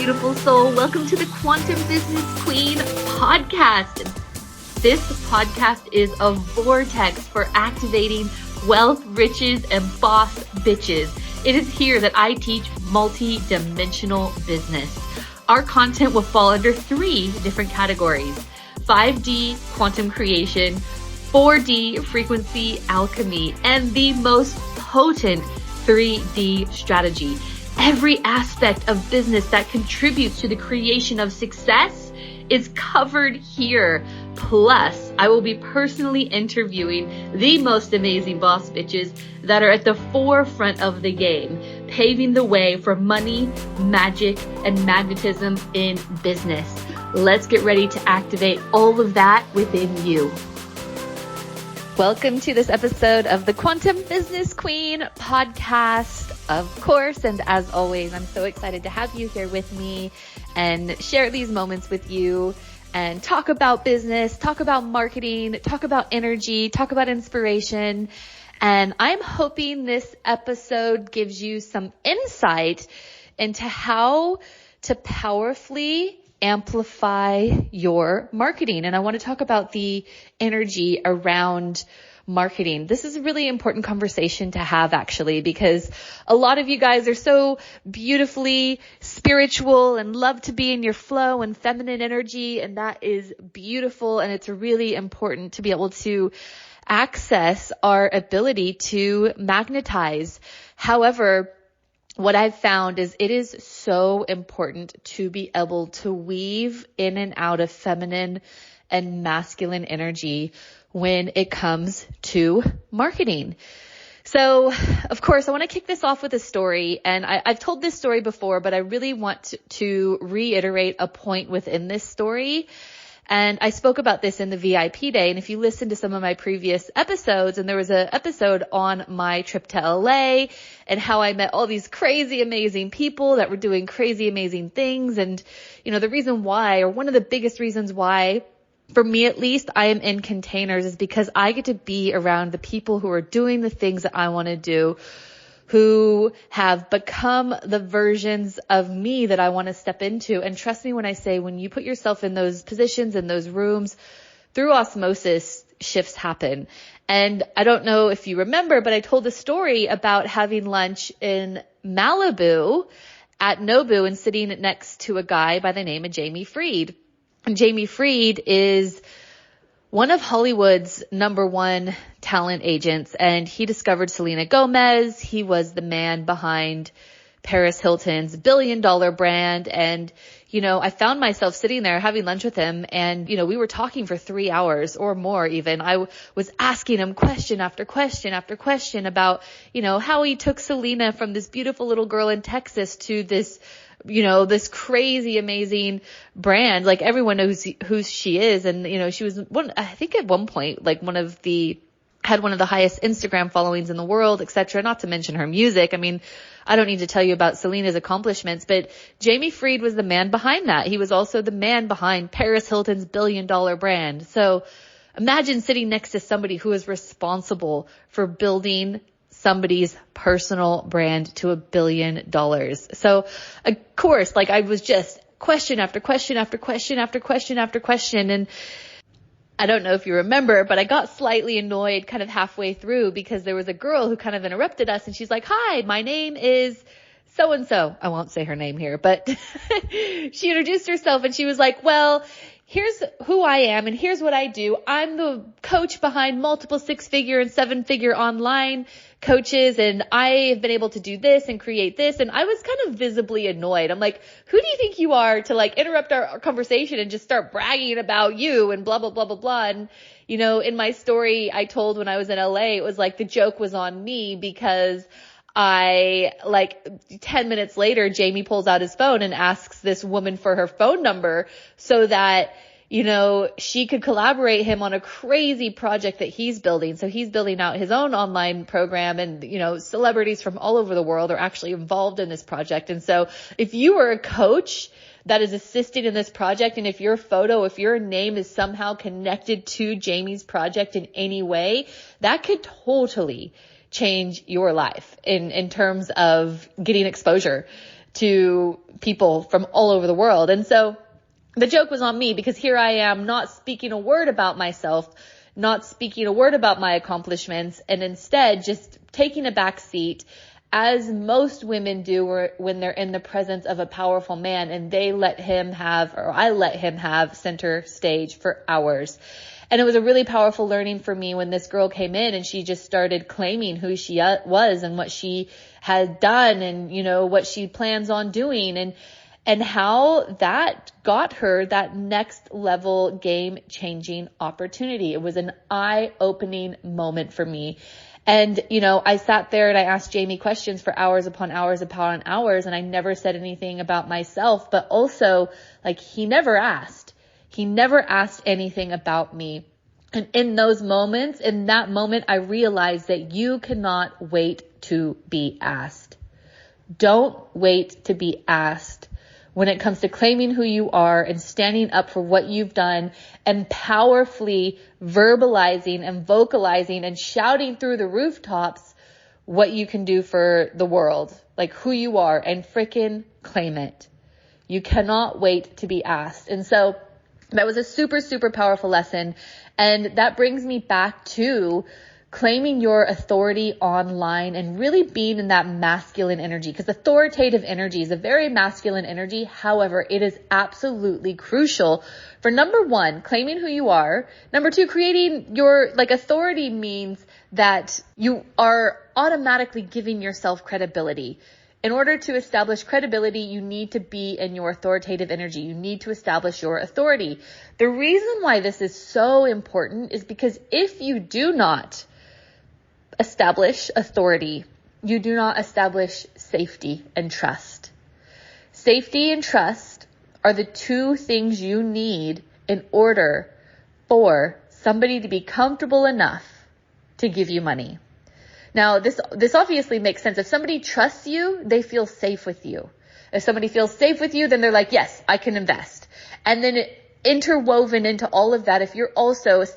beautiful soul. Welcome to the Quantum Business Queen podcast. This podcast is a vortex for activating wealth, riches, and boss bitches. It is here that I teach multi-dimensional business. Our content will fall under 3 different categories: 5D quantum creation, 4D frequency alchemy, and the most potent 3D strategy. Every aspect of business that contributes to the creation of success is covered here. Plus, I will be personally interviewing the most amazing boss bitches that are at the forefront of the game, paving the way for money, magic, and magnetism in business. Let's get ready to activate all of that within you. Welcome to this episode of the Quantum Business Queen podcast, of course. And as always, I'm so excited to have you here with me and share these moments with you and talk about business, talk about marketing, talk about energy, talk about inspiration. And I'm hoping this episode gives you some insight into how to powerfully amplify your marketing. And I want to talk about the energy around marketing. This is a really important conversation to have, actually, because a lot of you guys are so beautifully spiritual and love to be in your flow and feminine energy. And that is beautiful. And it's really important to be able to access our ability to magnetize. However, what I've found is it is so important to be able to weave in and out of feminine and masculine energy when it comes to marketing. So, of course, I want to kick this off with a story. And I've told this story before, but I really want to reiterate a point within this story. And I spoke about this in the VIP day. And if you listen to some of my previous episodes, and there was an episode on my trip to LA and how I met all these crazy, amazing people that were doing crazy, amazing things. And, you know, the reason why, or one of the biggest reasons why, for me at least, I am in containers is because I get to be around the people who are doing the things that I want to do, who have become the versions of me that I want to step into. And trust me when I say, when you put yourself in those positions, in those rooms, through osmosis, shifts happen. And I don't know if you remember, but I told a story about having lunch in Malibu at Nobu and sitting next to a guy by the name of Jamie Freed. And Jamie Freed is one of Hollywood's #1 talent agents, and he discovered Selena Gomez. He was the man behind Paris Hilton's $1 billion brand. And, you know, I found myself sitting there having lunch with him, and, you know, we were talking for 3 hours or more even. I was asking him question after question after question about, you know, how he took Selena from this beautiful little girl in Texas to this, you know, this crazy, amazing brand. Like, everyone knows who she is. And, you know, she was I think at one point, like had one of the highest Instagram followings in the world, etc. Not to mention her music. I mean, I don't need to tell you about Selena's accomplishments, but Jamie Freed was the man behind that. He was also the man behind Paris Hilton's $1 billion brand. So imagine sitting next to somebody who is responsible for building somebody's personal brand to $1 billion. So of course, like, I was just question after question after question after question after question. And I don't know if you remember, but I got slightly annoyed kind of halfway through because there was a girl who kind of interrupted us, and she's like, "Hi, my name is so-and-so." I won't say her name here, but she introduced herself and she was like, "Well, here's who I am and here's what I do. I'm the coach behind multiple 6-figure and 7-figure online coaches, and I have been able to do this and create this." And I was kind of visibly annoyed. I'm like, who do you think you are to, like, interrupt our conversation and just start bragging about you and blah, blah, blah, blah, blah. And, you know, in my story I told when I was in LA, it was like the joke was on me because I, like, 10 minutes later, Jamie pulls out his phone and asks this woman for her phone number so that, you know, she could collaborate him on a crazy project that he's building. So he's building out his own online program, and, you know, celebrities from all over the world are actually involved in this project. And so if you were a coach that is assisting in this project, and if your name is somehow connected to Jamie's project in any way, that could totally change your life in terms of getting exposure to people from all over the world. And so the joke was on me, because here I am not speaking a word about myself, not speaking a word about my accomplishments, and instead just taking a back seat, as most women do when they're in the presence of a powerful man and I let him have center stage for hours. And it was a really powerful learning for me when this girl came in and she just started claiming who she was and what she had done and, what she plans on doing, and how that got her that next level game changing opportunity. It was an eye-opening moment for me. And, I sat there and I asked Jamie questions for hours upon hours upon hours, and I never said anything about myself, but also he never asked anything about me. And in that moment, I realized that you cannot wait to be asked. Don't wait to be asked. When it comes to claiming who you are and standing up for what you've done and powerfully verbalizing and vocalizing and shouting through the rooftops what you can do for the world, who you are, and frickin' claim it. You cannot wait to be asked. And so that was a super, super powerful lesson. And that brings me back to claiming your authority online and really being in that masculine energy, because authoritative energy is a very masculine energy. However, it is absolutely crucial for, number one, claiming who you are. Number two, creating your authority means that you are automatically giving yourself credibility. In order to establish credibility, you need to be in your authoritative energy. You need to establish your authority. The reason why this is so important is because if you do not establish authority, you do not establish safety and trust. Safety and trust are the two things you need in order for somebody to be comfortable enough to give you money. Now, this obviously makes sense. If somebody trusts you, they feel safe with you. If somebody feels safe with you, then they're like, yes, I can invest. And then interwoven into all of that,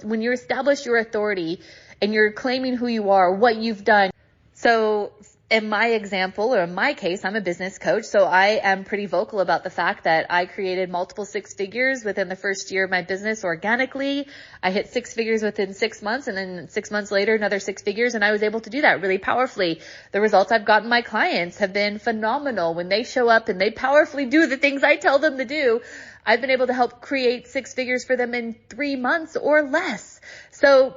when you establish your authority and you're claiming who you are, what you've done. So in my example, or in my case, I'm a business coach. So I am pretty vocal about the fact that I created multiple six figures within the first year of my business organically. I hit six figures within 6 months, and then 6 months later, another six figures. And I was able to do that really powerfully. The results I've gotten my clients have been phenomenal. When they show up and they powerfully do the things I tell them to do, I've been able to help create six figures for them in 3 months or less. So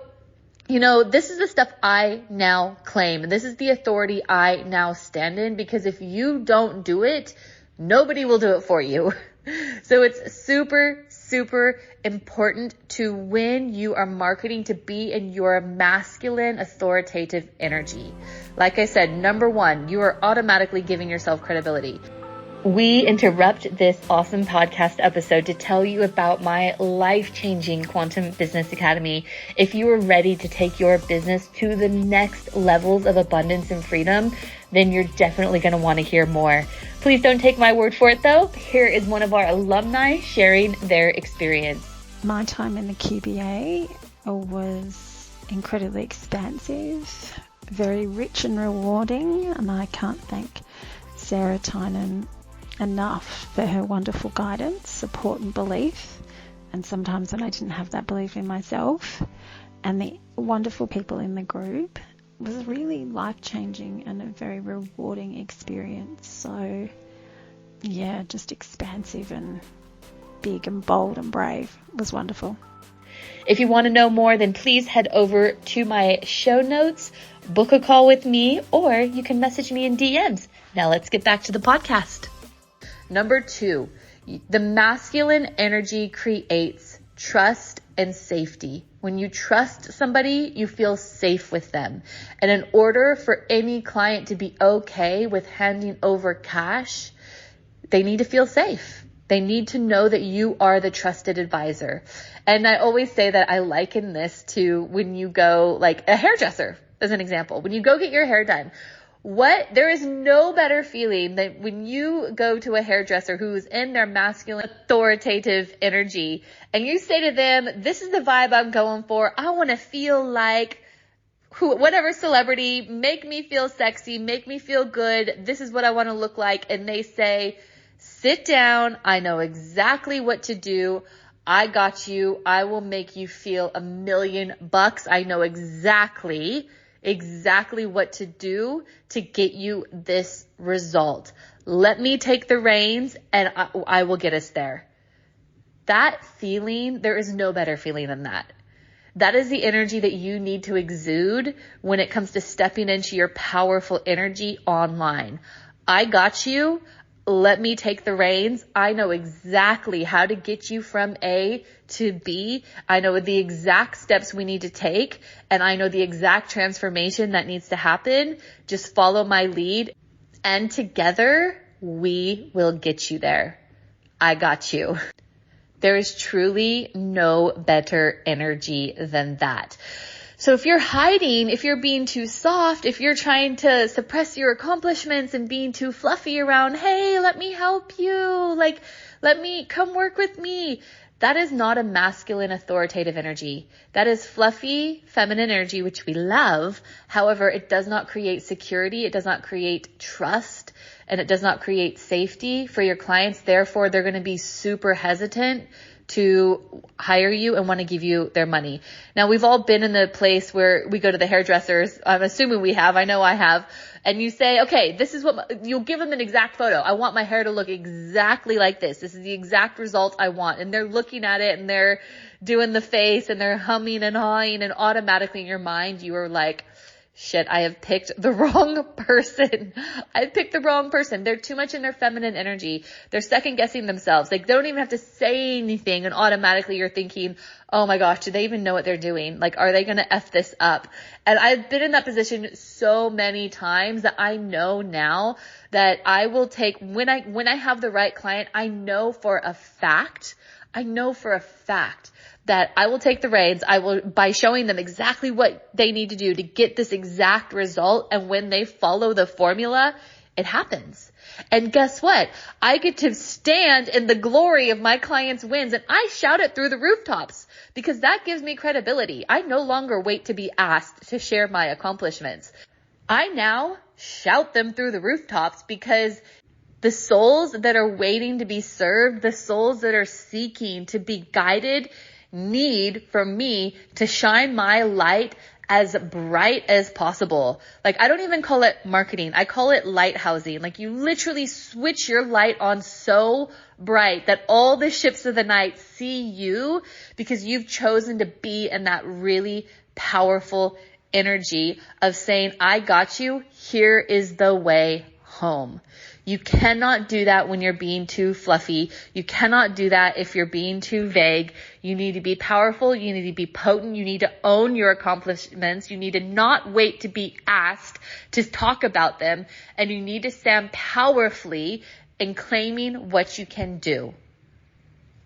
this is the stuff I now claim. And this is the authority I now stand in, because if you don't do it, nobody will do it for you. So it's super, super important to, when you are marketing, to be in your masculine authoritative energy. Like I said, number one, you are automatically giving yourself credibility. We interrupt this awesome podcast episode to tell you about my life-changing Quantum Business Academy. If you are ready to take your business to the next levels of abundance and freedom, then you're definitely going to want to hear more. Please don't take my word for it, though. Here is one of our alumni sharing their experience. My time in the QBA was incredibly expansive, very rich and rewarding, and I can't thank Sarah Tynan enough for her wonderful guidance, support and belief, and sometimes when I didn't have that belief in myself, and the wonderful people in the group, was really life-changing and a very rewarding experience. So yeah, just expansive and big and bold and brave. It was wonderful. If you want to know more, then please head over to my show notes, book a call with me, or you can message me in DMs. Now let's get back to the podcast. Number two, the masculine energy creates trust and safety. When you trust somebody, you feel safe with them. And in order for any client to be okay with handing over cash, they need to feel safe. They need to know that you are the trusted advisor. And I always say that I liken this to when you go, like a hairdresser, as an example. When you go get your hair done, there is no better feeling than when you go to a hairdresser who's in their masculine authoritative energy and you say to them, this is the vibe I'm going for. I want to feel like whatever celebrity, make me feel sexy, make me feel good. This is what I want to look like. And they say, sit down. I know exactly what to do. I got you. I will make you feel $1,000,000. I know exactly what to do to get you this result. Let me take the reins and I will get us there. That feeling, there is no better feeling than that. That is the energy that you need to exude when it comes to stepping into your powerful energy online. I got you. Let me take the reins. I know exactly how to get you from A to B. I know the exact steps we need to take, and I know the exact transformation that needs to happen. Just follow my lead, and together we will get you there. I got you. There is truly no better energy than that. So if you're hiding, if you're being too soft, if you're trying to suppress your accomplishments and being too fluffy around, hey, let me help you, like, let me come work with me, that is not a masculine authoritative energy. That is fluffy feminine energy, which we love. However, it does not create security. It does not create trust, and it does not create safety for your clients. Therefore, they're going to be super hesitant to hire you and want to give you their money. Now, we've all been in the place where we go to the hairdressers. I'm assuming we have. I know I have. And you say, okay, this is what you'll give them an exact photo. I want my hair to look exactly like this. This is the exact result I want. And they're looking at it and they're doing the face and they're humming and hawing, and automatically in your mind, you are like, shit, I have picked the wrong person. I've picked the wrong person. They're too much in their feminine energy. They're second guessing themselves. Like, they don't even have to say anything, and automatically you're thinking, oh my gosh, do they even know what they're doing? Like, are they going to F this up? And I've been in that position so many times that I know now that I will take, when I have the right client, I know for a fact that I will take the reins. I will, by showing them exactly what they need to do to get this exact result. And when they follow the formula, it happens. And guess what? I get to stand in the glory of my clients' wins, and I shout it through the rooftops because that gives me credibility. I no longer wait to be asked to share my accomplishments. I now shout them through the rooftops because the souls that are waiting to be served, the souls that are seeking to be guided, need for me to shine my light as bright as possible. Like, I don't even call it marketing. I call it lighthousing. Like, you literally switch your light on so bright that all the ships of the night see you because you've chosen to be in that really powerful energy of saying, I got you. Here is the way home. You cannot do that when you're being too fluffy. You cannot do that if you're being too vague. You need to be powerful. You need to be potent. You need to own your accomplishments. You need to not wait to be asked to talk about them. And you need to stand powerfully in claiming what you can do.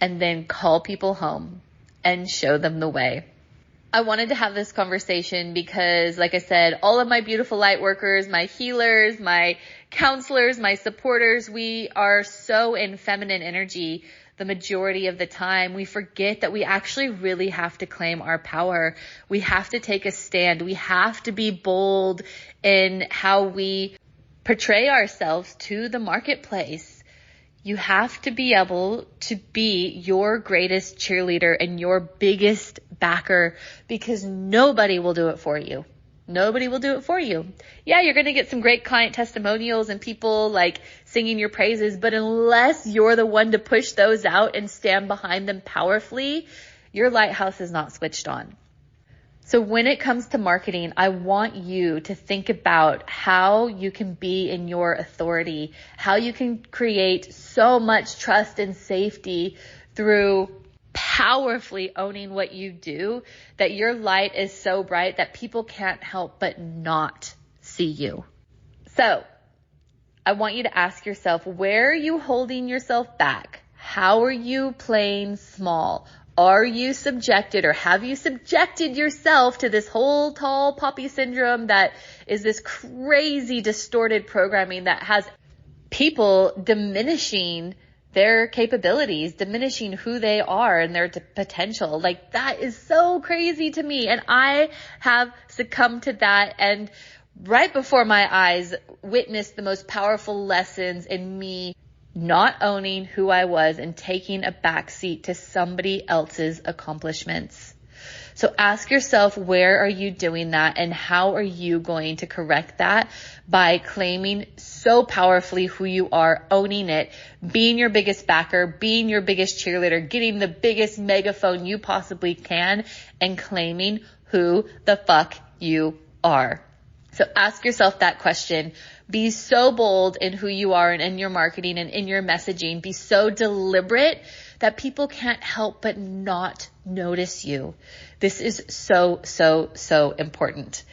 And then call people home and show them the way. I wanted to have this conversation because, like I said, all of my beautiful light workers, my healers, my counselors, my supporters, we are so in feminine energy the majority of the time. We forget that we actually really have to claim our power. We have to take a stand. We have to be bold in how we portray ourselves to the marketplace. You have to be able to be your greatest cheerleader and your biggest backer because nobody will do it for you. Nobody will do it for you. Yeah, you're going to get some great client testimonials and people like singing your praises, but unless you're the one to push those out and stand behind them powerfully, your lighthouse is not switched on. So when it comes to marketing, I want you to think about how you can be in your authority, how you can create so much trust and safety through powerfully owning what you do, that your light is so bright that people can't help but not see you. So I want you to ask yourself, where are you holding yourself back? How are you playing small? Are you subjected, or have you subjected yourself to this whole tall poppy syndrome that is this crazy distorted programming that has people diminishing their capabilities, diminishing who they are and their potential. Like, that is so crazy to me. And I have succumbed to that, and right before my eyes witnessed the most powerful lessons in me not owning who I was and taking a backseat to somebody else's accomplishments. So ask yourself, where are you doing that, and how are you going to correct that? By claiming so powerfully who you are, owning it, being your biggest backer, being your biggest cheerleader, getting the biggest megaphone you possibly can, and claiming who the fuck you are. So ask yourself that question. Be so bold in who you are and in your marketing and in your messaging. Be so deliberate that people can't help but not notice you. This is so, so, so important.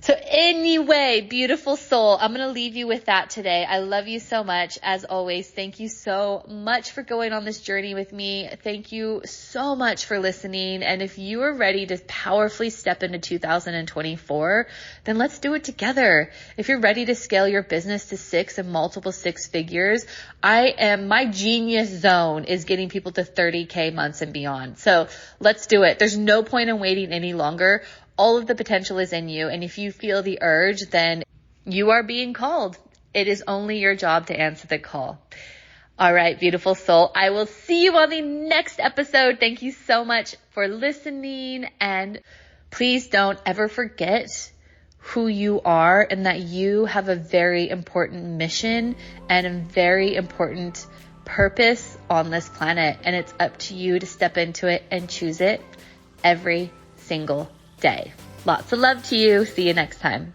So anyway, beautiful soul, I'm going to leave you with that today. I love you so much. As always, thank you so much for going on this journey with me. Thank you so much for listening. And if you are ready to powerfully step into 2024, then let's do it together. If you're ready to scale your business to 6 and multiple 6 figures, my genius zone is getting people to 30K months and beyond. So let's do it. There's no point in waiting any longer. All of the potential is in you. And if you feel the urge, then you are being called. It is only your job to answer the call. All right, beautiful soul. I will see you on the next episode. Thank you so much for listening. And please don't ever forget who you are and that you have a very important mission and a very important purpose on this planet. And it's up to you to step into it and choose it every single day. Lots of love to you. See you next time.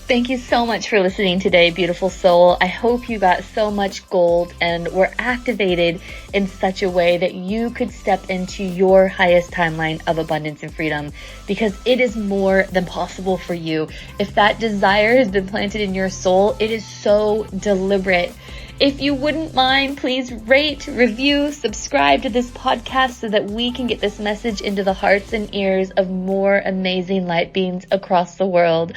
Thank you so much for listening today, beautiful soul. I hope you got so much gold and were activated in such a way that you could step into your highest timeline of abundance and freedom, because it is more than possible for you. If that desire has been planted in your soul, it is so deliberate. If you wouldn't mind, please rate, review, subscribe to this podcast so that we can get this message into the hearts and ears of more amazing light beings across the world.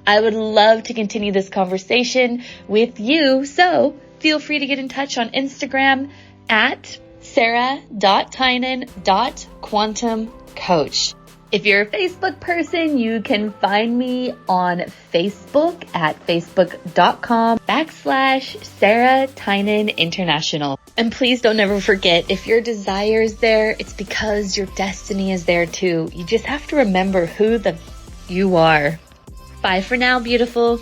I would love to continue this conversation with you, so feel free to get in touch on Instagram at sarah.tynan.quantumcoach. If you're a Facebook person, you can find me on Facebook at facebook.com/Sarah Tynan International. And please don't ever forget, if your desire is there, it's because your destiny is there too. You just have to remember who you are. Bye for now, beautiful.